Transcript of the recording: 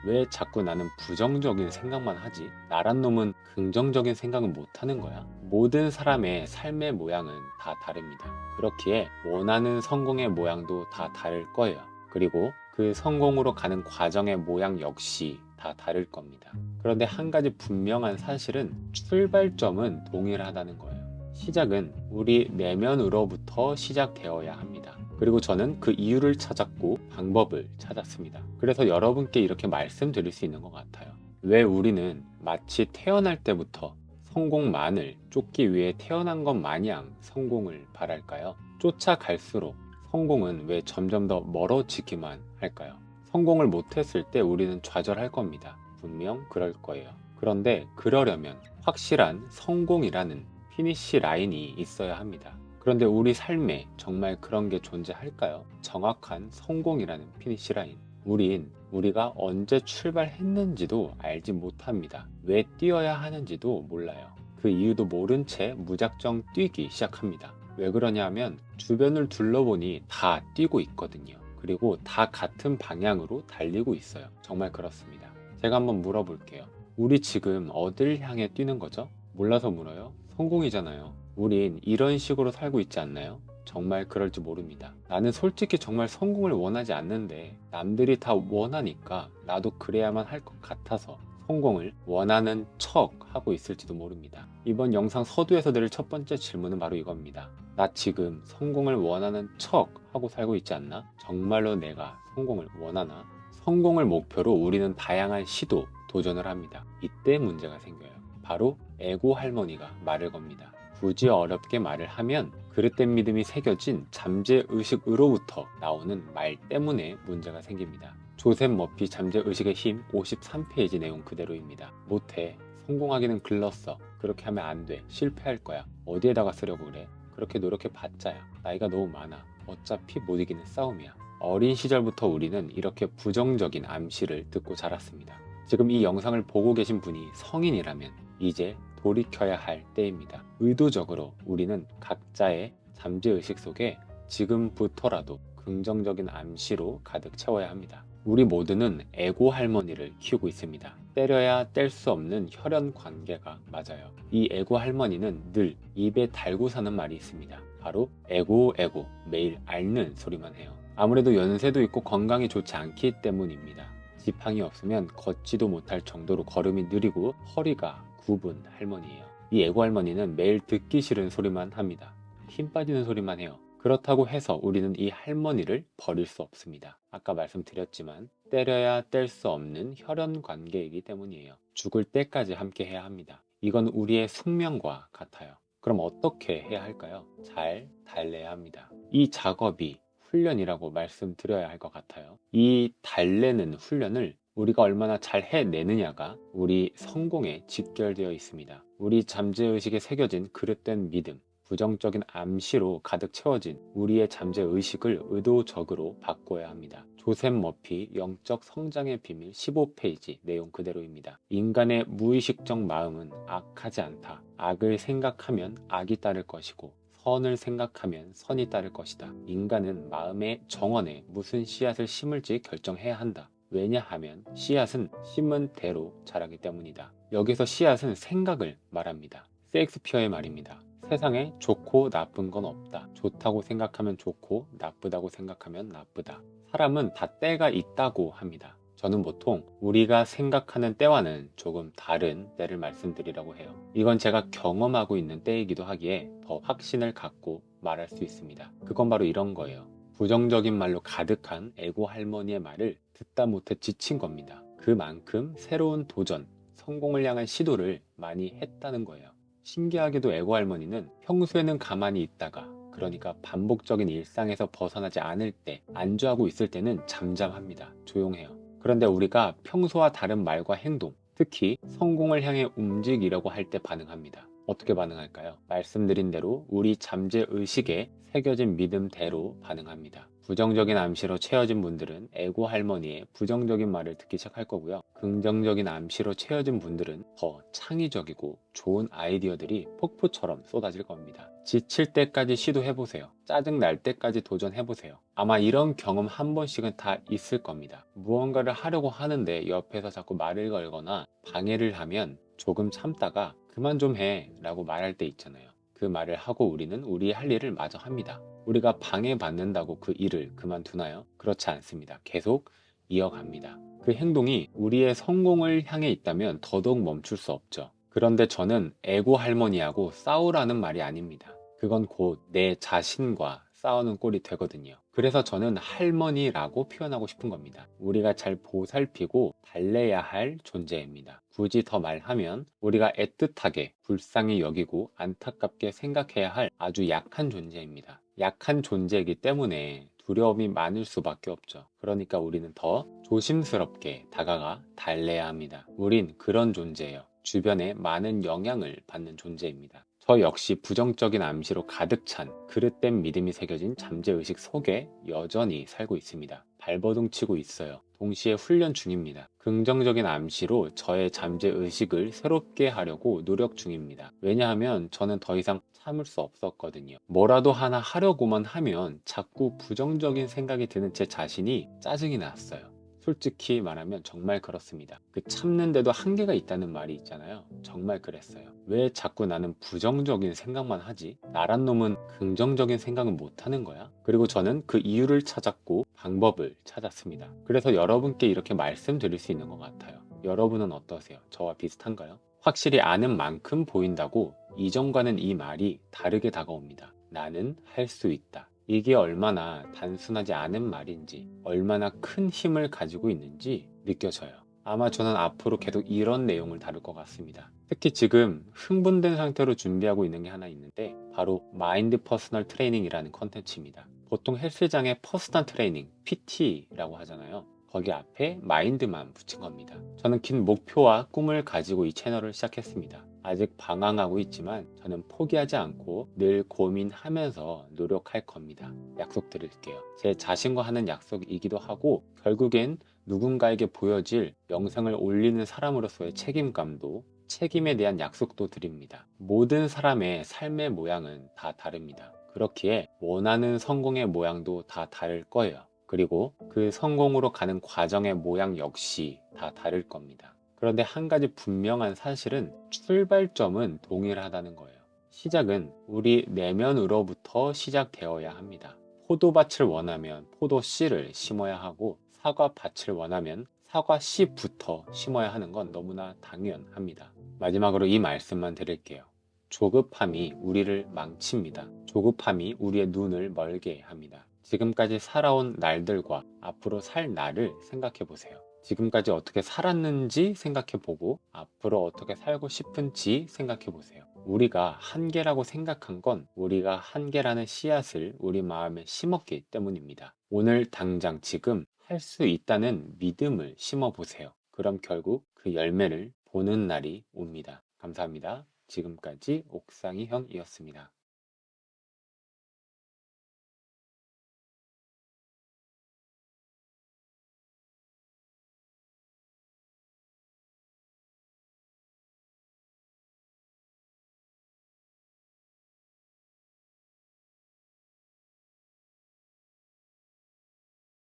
왜 자꾸 나는 부정적인 생각만 하지? 나란 놈은 긍정적인 생각은 못하는 거야? 모든 사람의 삶의 모양은 다 다릅니다. 그렇기에 원하는 성공의 모양도 다 다를 거예요. 그리고 그 성공으로 가는 과정의 모양 역시 다 다를 겁니다. 그런데 한 가지 분명한 사실은 출발점은 동일하다는 거예요. 시작은 우리 내면으로부터 시작되어야 합니다. 그리고 저는 그 이유를 찾았고 방법을 찾았습니다. 그래서 여러분께 이렇게 말씀드릴 수 있는 것 같아요. 왜 우리는 마치 태어날 때부터 성공만을 쫓기 위해 태어난 것 마냥 성공을 바랄까요? 쫓아갈수록 성공은 왜 점점 더 멀어지기만 할까요? 성공을 못했을 때 우리는 좌절할 겁니다. 분명 그럴 거예요. 그런데 그러려면 확실한 성공이라는 피니시 라인이 있어야 합니다. 그런데 우리 삶에 정말 그런 게 존재할까요? 정확한 성공이라는 피니시 라인. 우리가 언제 출발했는지도 알지 못합니다. 왜 뛰어야 하는지도 몰라요. 그 이유도 모른 채 무작정 뛰기 시작합니다. 왜 그러냐 하면 주변을 둘러보니 다 뛰고 있거든요. 그리고 다 같은 방향으로 달리고 있어요. 정말 그렇습니다. 제가 한번 물어볼게요. 우리 지금 어딜 향해 뛰는 거죠? 몰라서 물어요? 성공이잖아요. 우린 이런 식으로 살고 있지 않나요? 정말 그럴지 모릅니다. 나는 솔직히 정말 성공을 원하지 않는데 남들이 다 원하니까 나도 그래야만 할 것 같아서 성공을 원하는 척 하고 있을지도 모릅니다. 이번 영상 서두에서 드릴 첫 번째 질문은 바로 이겁니다. 나 지금 성공을 원하는 척 하고 살고 있지 않나? 정말로 내가 성공을 원하나? 성공을 목표로 우리는 다양한 시도, 도전을 합니다. 이때 문제가 생겨요. 바로 에고 할머니가 말을 겁니다. 굳이 어렵게 말을 하면 그릇된 믿음이 새겨진 잠재의식으로부터 나오는 말 때문에 문제가 생깁니다. 조셉 머피 잠재의식의 힘 53페이지 내용 그대로입니다. 못해. 성공하기는 글렀어. 그렇게 하면 안 돼. 실패할 거야. 어디에다가 쓰려고 그래? 그렇게 노력해 봤자야. 나이가 너무 많아. 어차피 못 이기는 싸움이야. 어린 시절부터 우리는 이렇게 부정적인 암시를 듣고 자랐습니다. 지금 이 영상을 보고 계신 분이 성인이라면 이제 돌이켜야 할 때입니다. 의도적으로 우리는 각자의 잠재의식 속에 지금부터라도 긍정적인 암시로 가득 채워야 합니다. 우리 모두는 에고 할머니를 키우고 있습니다. 때려야 뗄 수 없는 혈연 관계가 맞아요. 이 에고 할머니는 늘 입에 달고 사는 말이 있습니다. 바로 에고 에고, 매일 앓는 소리만 해요. 아무래도 연세도 있고 건강이 좋지 않기 때문입니다. 지팡이 없으면 걷지도 못할 정도로 걸음이 느리고 허리가 굽은 할머니예요. 이 애고 할머니는 매일 듣기 싫은 소리만 합니다. 힘 빠지는 소리만 해요. 그렇다고 해서 우리는 이 할머니를 버릴 수 없습니다. 아까 말씀드렸지만 때려야 뗄 수 없는 혈연 관계이기 때문이에요. 죽을 때까지 함께 해야 합니다. 이건 우리의 숙명과 같아요. 그럼 어떻게 해야 할까요? 잘 달래야 합니다. 이 작업이 훈련이라고 말씀드려야 할 것 같아요. 이 달래는 훈련을 우리가 얼마나 잘 해내느냐가 우리 성공에 직결되어 있습니다. 우리 잠재의식에 새겨진 그릇된 믿음, 부정적인 암시로 가득 채워진 우리의 잠재의식을 의도적으로 바꿔야 합니다. 조셉 머피 영적 성장의 비밀 15페이지 내용 그대로입니다. 인간의 무의식적 마음은 악하지 않다. 악을 생각하면 악이 따를 것이고 선을 생각하면 선이 따를 것이다. 인간은 마음의 정원에 무슨 씨앗을 심을지 결정해야 한다. 왜냐하면 씨앗은 심은 대로 자라기 때문이다. 여기서 씨앗은 생각을 말합니다. 셰익스피어의 말입니다. 세상에 좋고 나쁜 건 없다. 좋다고 생각하면 좋고 나쁘다고 생각하면 나쁘다. 사람은 다 때가 있다고 합니다. 저는 보통 우리가 생각하는 때와는 조금 다른 때를 말씀드리려고 해요. 이건 제가 경험하고 있는 때이기도 하기에 더 확신을 갖고 말할 수 있습니다. 그건 바로 이런 거예요. 부정적인 말로 가득한 에고 할머니의 말을 듣다 못해 지친 겁니다. 그만큼 새로운 도전, 성공을 향한 시도를 많이 했다는 거예요. 신기하게도 에고 할머니는 평소에는 가만히 있다가 그러니까 반복적인 일상에서 벗어나지 않을 때, 안주하고 있을 때는 잠잠합니다. 조용해요. 그런데 우리가 평소와 다른 말과 행동, 특히 성공을 향해 움직이려고 할 때 반응합니다. 어떻게 반응할까요? 말씀드린 대로 우리 잠재의식에 새겨진 믿음대로 반응합니다. 부정적인 암시로 채워진 분들은 애고 할머니의 부정적인 말을 듣기 시작할 거고요. 긍정적인 암시로 채워진 분들은 더 창의적이고 좋은 아이디어들이 폭포처럼 쏟아질 겁니다. 지칠 때까지 시도해보세요. 짜증 날 때까지 도전해보세요. 아마 이런 경험 한 번씩은 다 있을 겁니다. 무언가를 하려고 하는데 옆에서 자꾸 말을 걸거나 방해를 하면 조금 참다가 그만 좀 해 라고 말할 때 있잖아요. 그 말을 하고 우리는 우리의 할 일을 마저 합니다. 우리가 방해받는다고 그 일을 그만두나요? 그렇지 않습니다. 계속 이어갑니다. 그 행동이 우리의 성공을 향해 있다면 더더욱 멈출 수 없죠. 그런데 저는 애고 할머니하고 싸우라는 말이 아닙니다. 그건 곧 내 자신과 싸우는 꼴이 되거든요. 그래서 저는 할머니라고 표현하고 싶은 겁니다. 우리가 잘 보살피고 달래야 할 존재입니다. 굳이 더 말하면 우리가 애틋하게 불쌍히 여기고 안타깝게 생각해야 할 아주 약한 존재입니다. 약한 존재이기 때문에 두려움이 많을 수밖에 없죠. 그러니까 우리는 더 조심스럽게 다가가 달래야 합니다. 우린 그런 존재예요. 주변에 많은 영향을 받는 존재입니다. 저 역시 부정적인 암시로 가득 찬 그릇된 믿음이 새겨진 잠재의식 속에 여전히 살고 있습니다. 발버둥 치고 있어요. 동시에 훈련 중입니다. 긍정적인 암시로 저의 잠재의식을 새롭게 하려고 노력 중입니다. 왜냐하면 저는 더 이상 참을 수 없었거든요. 뭐라도 하나 하려고만 하면 자꾸 부정적인 생각이 드는 제 자신이 짜증이 났어요. 솔직히 말하면 정말 그렇습니다. 그 참는데도 한계가 있다는 말이 있잖아요. 정말 그랬어요. 왜 자꾸 나는 부정적인 생각만 하지? 나란 놈은 긍정적인 생각은 못하는 거야? 그리고 저는 그 이유를 찾았고 방법을 찾았습니다. 그래서 여러분께 이렇게 말씀드릴 수 있는 것 같아요. 여러분은 어떠세요? 저와 비슷한가요? 확실히 아는 만큼 보인다고 이전과는 이 말이 다르게 다가옵니다. 나는 할 수 있다. 이게 얼마나 단순하지 않은 말인지, 얼마나 큰 힘을 가지고 있는지 느껴져요. 아마 저는 앞으로 계속 이런 내용을 다룰 것 같습니다. 특히 지금 흥분된 상태로 준비하고 있는 게 하나 있는데 바로 마인드 퍼스널 트레이닝이라는 컨텐츠입니다. 보통 헬스장의 퍼스널 트레이닝, PT라고 하잖아요. 거기 앞에 마인드만 붙인 겁니다. 저는 긴 목표와 꿈을 가지고 이 채널을 시작했습니다. 아직 방황하고 있지만 저는 포기하지 않고 늘 고민하면서 노력할 겁니다. 약속드릴게요. 제 자신과 하는 약속이기도 하고 결국엔 누군가에게 보여질 영상을 올리는 사람으로서의 책임감도 책임에 대한 약속도 드립니다. 모든 사람의 삶의 모양은 다 다릅니다. 그렇기에 원하는 성공의 모양도 다 다를 거예요. 그리고 그 성공으로 가는 과정의 모양 역시 다 다를 겁니다. 그런데 한 가지 분명한 사실은 출발점은 동일하다는 거예요. 시작은 우리 내면으로부터 시작되어야 합니다. 포도밭을 원하면 포도 씨를 심어야 하고 사과밭을 원하면 사과 씨부터 심어야 하는 건 너무나 당연합니다. 마지막으로 이 말씀만 드릴게요. 조급함이 우리를 망칩니다. 조급함이 우리의 눈을 멀게 합니다. 지금까지 살아온 날들과 앞으로 살 날을 생각해 보세요. 지금까지 어떻게 살았는지 생각해 보고 앞으로 어떻게 살고 싶은지 생각해 보세요. 우리가 한계라고 생각한 건 우리가 한계라는 씨앗을 우리 마음에 심었기 때문입니다. 오늘 당장 지금 할 수 있다는 믿음을 심어 보세요. 그럼 결국 그 열매를 보는 날이 옵니다. 감사합니다. 지금까지 옥상이 형이었습니다.